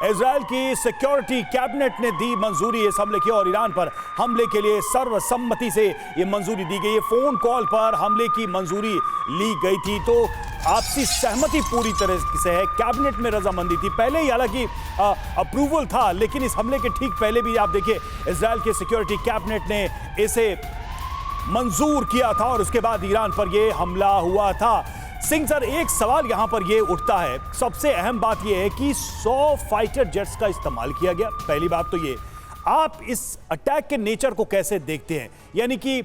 Israel की security cabinet ने दी मंजूरी इस हमले की और ईरान पर हमले के लिए सर्वसम्मति से ये मंजूरी दी गई है। फोन कॉल पर हमले की मंजूरी ली गई थी, तो आपसी सहमति पूरी तरह से है। कैबिनेट में रजामंदी थी, पहले ही हालांकि अप्रूवल था, लेकिन इस हमले के ठीक पहले भी आप देखिए इजराइल के सिक्योरिटी कैबिनेट ने इसे मंजूर किया था और उसके बाद ईरान पर यह हमला हुआ था। सिंह सर, एक सवाल यहां पर यह उठता है, सबसे अहम बात यह है कि 100 फाइटर जेट्स का इस्तेमाल किया गया। पहली बात तो ये, आप इस अटैक के नेचर को कैसे देखते हैं? यानी कि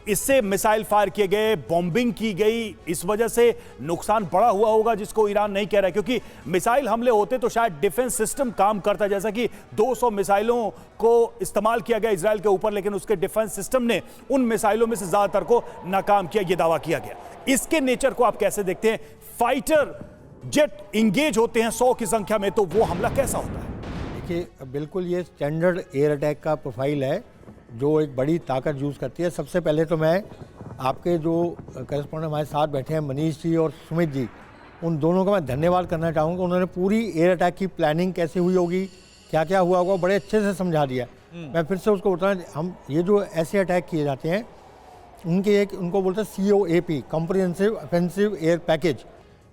इससे मिसाइल फायर किए गए, बॉम्बिंग की गई, इस वजह से नुकसान बड़ा हुआ होगा जिसको ईरान नहीं कह रहा है, क्योंकि मिसाइल हमले होते तो शायद डिफेंस सिस्टम काम करता, जैसा कि 200 मिसाइलों को इस्तेमाल किया गया इजराइल के ऊपर, लेकिन उसके डिफेंस सिस्टम ने उन मिसाइलों में से ज्यादातर को नाकाम किया, यह दावा किया गया। इसके नेचर को आप कैसे देखते हैं? फाइटर जेट इंगेज होते हैं 100 की संख्या में, तो वो हमला कैसा होता है? देखिए, बिल्कुल ये स्टैंडर्ड एयर अटैक का प्रोफाइल है जो एक बड़ी ताकत यूज़ करती है। सबसे पहले तो मैं आपके जो करस्पॉन्डेंट हमारे साथ बैठे हैं मनीष जी और सुमित जी, उन दोनों का मैं धन्यवाद करना चाहूँगा। उन्होंने पूरी एयर अटैक की प्लानिंग कैसे हुई होगी, क्या क्या हुआ होगा, बड़े अच्छे से समझा दिया। मैं फिर से उसको बता, हम ये जो ऐसे अटैक किए जाते हैं उनको बोलते हैं COAP, comprehensive offensive air package,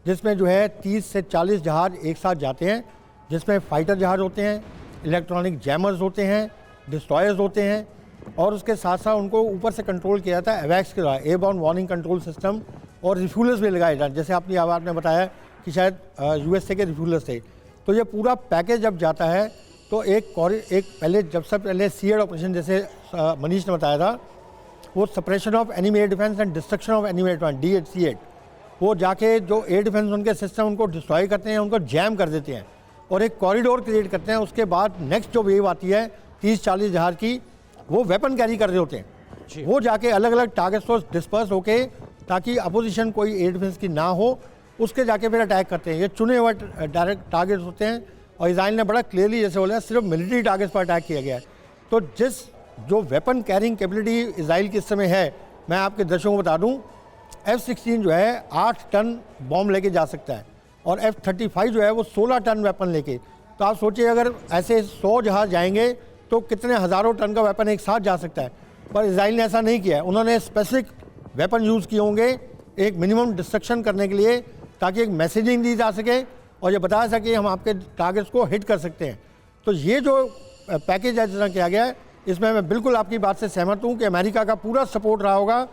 जिसमें जो है 30 से 40 जहाज एक साथ जाते हैं, जिसमें फाइटर जहाज होते हैं, इलेक्ट्रॉनिक जैमर्स होते हैं, डिस्ट्रॉयर्स होते हैं, और उसके साथ साथ उनको ऊपर से कंट्रोल किया जाता है एवैक्स के द्वारा, एयरबॉर्न वार्निंग कंट्रोल सिस्टम, और रिफ्यूलर्स भी लगाए जाते हैं, जैसे अपनी आवाज़ में बताया कि शायद USA के रिफ्यूलर्स थे। तो ये पूरा पैकेज जब जाता है तो एक पहले सबसे पहले सीएड ऑपरेशन, जैसे मनीष ने बताया था, वो suppression of enemy air defence and destruction of enemy air defence, DHC8, वो जाके जो एयर डिफेंस उनके सिस्टम उनको डिस्ट्रॉय करते हैं, उनको जैम कर देते हैं और एक कॉरिडोर क्रिएट करते हैं। उसके बाद नेक्स्ट जो वेव आती है 30-40 जहाज की, वो वेपन कैरी कर रहे होते हैं, वो जाके अलग अलग टारगेट्स को डिस्पर्स होके, ताकि अपोजिशन कोई एयर डिफेंस की ना हो, उसके जाके फिर अटैक करते हैं। ये चुने हुए डायरेक्ट टारगेट्स होते हैं और इजराइल ने बड़ा क्लियरली जैसे बोला सिर्फ मिलिट्री टारगेट्स पर अटैक किया गया है। तो जो वेपन कैरिंग कैपेबिलिटी इजराइल की इस समय है, मैं आपके दर्शकों को बता दूं, F-16 जो है 8 टन बॉम्ब लेके जा सकता है और F-35 जो है वो 16 टन वेपन लेके। तो आप सोचिए अगर ऐसे 100 जहाज जाएंगे तो कितने हज़ारों टन का वेपन एक साथ जा सकता है। पर इजराइल ने ऐसा नहीं किया, उन्होंने स्पेसिफिक वेपन यूज़ किए होंगे एक मिनिमम डिस्ट्रक्शन करने के लिए, ताकि एक मैसेजिंग दी जा सके और ये बताया सके हम आपके टारगेट्स को हिट कर सकते हैं। तो ये जो पैकेज है जितना किया गया है, इसमें मैं बिल्कुल आपकी बात से सहमत हूँ कि अमेरिका का पूरा सपोर्ट रहा होगा,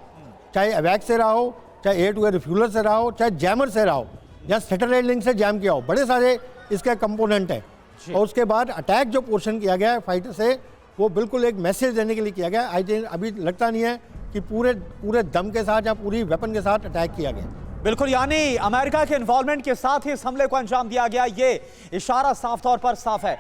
चाहे एवैक्स से रहा हो, चाहे एयर टू एयर रिफ्यूलर से रहा हो, चाहे जैमर से रहा हो, या सैटेलाइट लिंक से जैम किया हो, बड़े सारे इसके कंपोनेंट हैं। और उसके बाद अटैक जो पोर्शन किया गया है फाइटर से, वो बिल्कुल एक मैसेज देने के लिए किया गया। आई थिंक अभी लगता नहीं है कि पूरे दम के साथ या पूरी वेपन के साथ अटैक किया गया। बिल्कुल, यानी अमेरिका के इन्वॉल्वमेंट के साथ ही इस हमले को अंजाम दिया गया, ये इशारा साफ तौर पर साफ है।